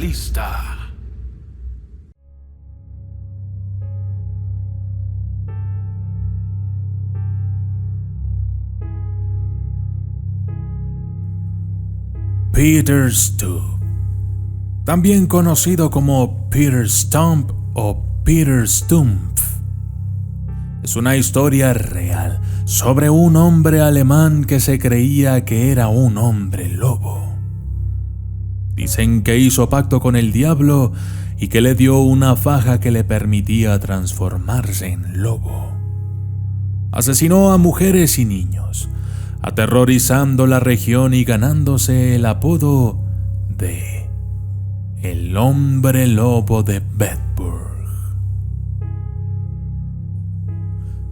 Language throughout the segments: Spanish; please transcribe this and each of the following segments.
lista. Peter Stump, también conocido como Peter Stump o Peter Stumpf, es una historia real sobre un hombre alemán que se creía que era un hombre lobo. Dicen que hizo pacto con el diablo y que le dio una faja que le permitía transformarse en lobo. Asesinó a mujeres y niños, aterrorizando la región y ganándose el apodo de el hombre lobo de Bedburg.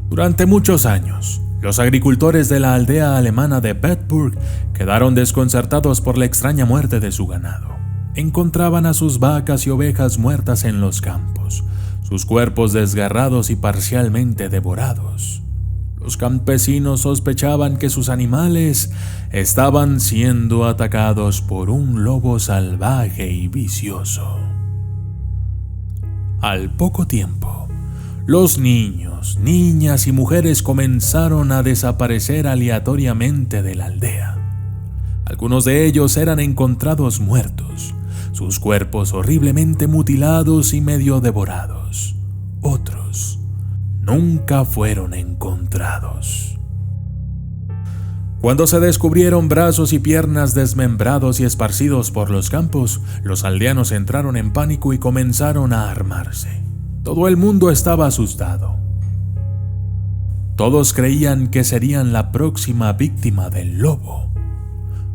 Durante muchos años, los agricultores de la aldea alemana de Bedburg quedaron desconcertados por la extraña muerte de su ganado. Encontraban a sus vacas y ovejas muertas en los campos, sus cuerpos desgarrados y parcialmente devorados. Los campesinos sospechaban que sus animales estaban siendo atacados por un lobo salvaje y vicioso. Al poco tiempo, los niños, niñas y mujeres comenzaron a desaparecer aleatoriamente de la aldea. Algunos de ellos eran encontrados muertos, sus cuerpos horriblemente mutilados y medio devorados. Otros nunca fueron encontrados. Cuando se descubrieron brazos y piernas desmembrados y esparcidos por los campos, los aldeanos entraron en pánico y comenzaron a armarse. Todo el mundo estaba asustado. Todos creían que serían la próxima víctima del lobo.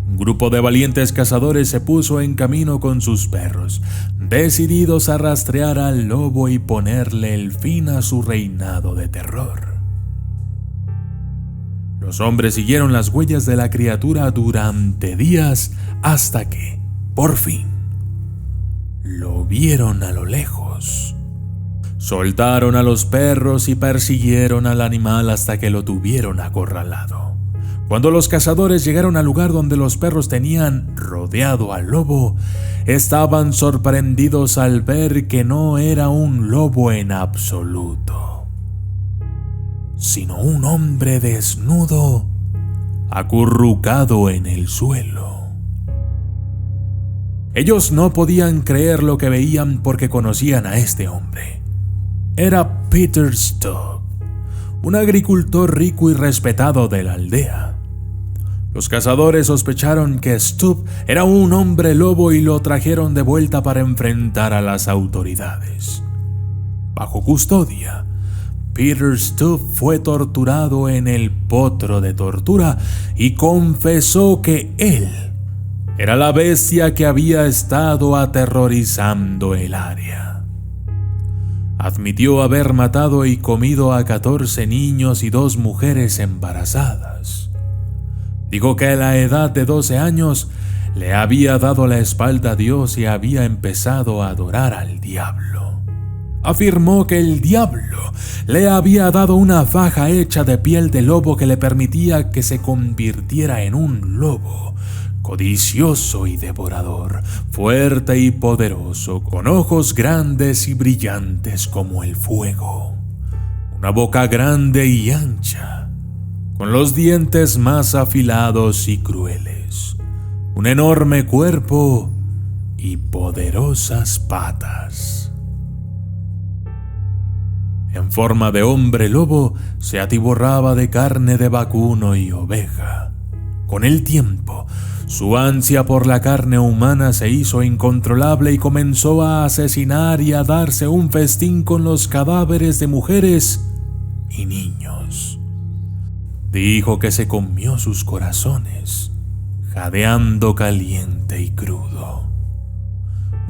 Un grupo de valientes cazadores se puso en camino con sus perros, decididos a rastrear al lobo y ponerle el fin a su reinado de terror. Los hombres siguieron las huellas de la criatura durante días hasta que, por fin, lo vieron a lo lejos. Soltaron a los perros y persiguieron al animal hasta que lo tuvieron acorralado. Cuando los cazadores llegaron al lugar donde los perros tenían rodeado al lobo, estaban sorprendidos al ver que no era un lobo en absoluto, sino un hombre desnudo, acurrucado en el suelo. Ellos no podían creer lo que veían porque conocían a este hombre. Era Peter Stump, un agricultor rico y respetado de la aldea. Los cazadores sospecharon que Stump era un hombre lobo y lo trajeron de vuelta para enfrentar a las autoridades. Bajo custodia, Peter Stump fue torturado en el potro de tortura y confesó que él era la bestia que había estado aterrorizando el área. Admitió haber matado y comido a 14 niños y 2 mujeres embarazadas. Dijo que a la edad de 12 años le había dado la espalda a Dios y había empezado a adorar al diablo. Afirmó que el diablo le había dado una faja hecha de piel de lobo que le permitía que se convirtiera en un lobo, codicioso y devorador, fuerte y poderoso, con ojos grandes y brillantes como el fuego, una boca grande y ancha, con los dientes más afilados y crueles, un enorme cuerpo y poderosas patas. En forma de hombre lobo, se atiborraba de carne de vacuno y oveja. Con el tiempo, su ansia por la carne humana se hizo incontrolable y comenzó a asesinar y a darse un festín con los cadáveres de mujeres y niños. Dijo que se comió sus corazones, jadeando caliente y crudo.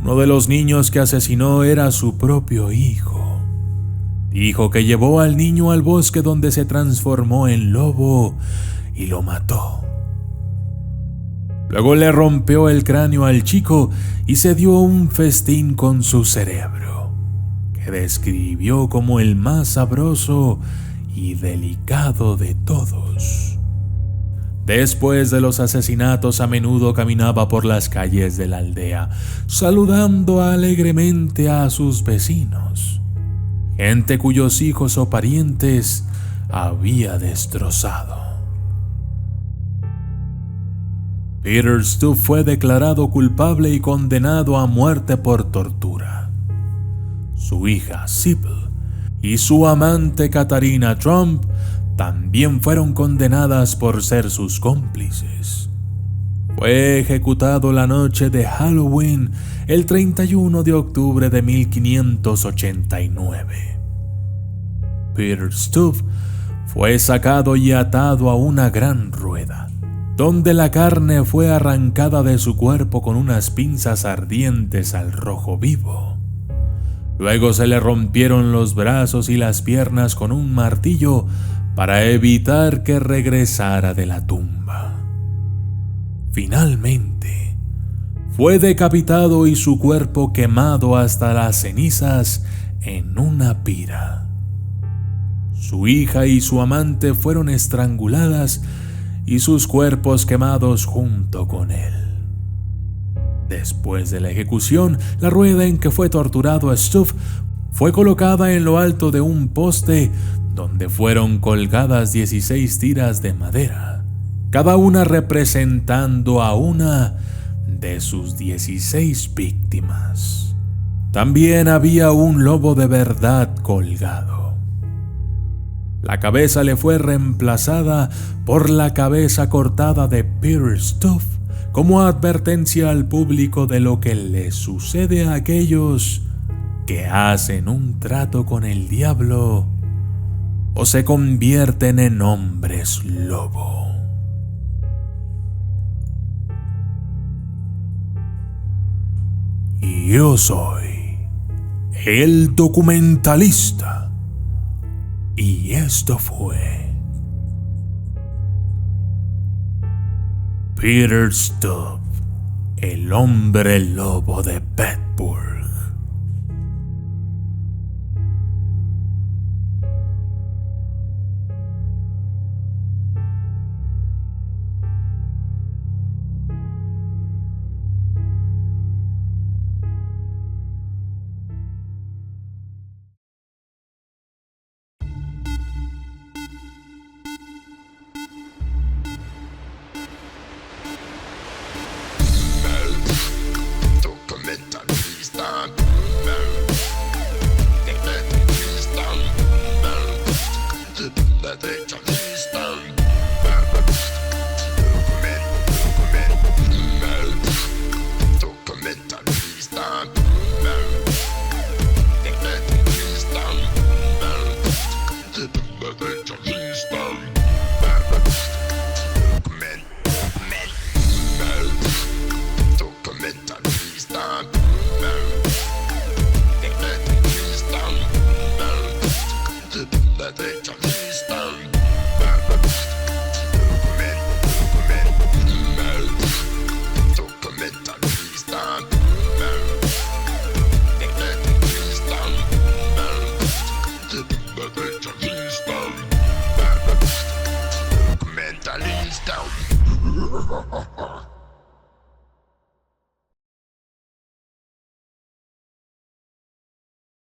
Uno de los niños que asesinó era su propio hijo. Dijo que llevó al niño al bosque donde se transformó en lobo y lo mató. Luego le rompió el cráneo al chico y se dio un festín con su cerebro, que describió como el más sabroso y delicado de todos. Después de los asesinatos, a menudo caminaba por las calles de la aldea, saludando alegremente a sus vecinos, gente cuyos hijos o parientes había destrozado. Peter Stuff fue declarado culpable y condenado a muerte por tortura. Su hija Sybil y su amante Katharina Trump también fueron condenadas por ser sus cómplices. Fue ejecutado la noche de Halloween, el 31 de octubre de 1589. Peter Stuff fue sacado y atado a una gran rueda, donde la carne fue arrancada de su cuerpo con unas pinzas ardientes al rojo vivo. Luego se le rompieron los brazos y las piernas con un martillo para evitar que regresara de la tumba. Finalmente, fue decapitado y su cuerpo quemado hasta las cenizas en una pira. Su hija y su amante fueron estranguladas y sus cuerpos quemados junto con él. Después de la ejecución, la rueda en que fue torturado a Stuff fue colocada en lo alto de un poste donde fueron colgadas 16 tiras de madera, cada una representando a una de sus 16 víctimas. También había un lobo de verdad colgado. La cabeza le fue reemplazada por la cabeza cortada de Peter Stuff, como advertencia al público de lo que le sucede a aquellos que hacen un trato con el diablo o se convierten en hombres lobo. Y yo soy el documentalista, y esto fue Peter Stuff, el hombre lobo de Bedburg.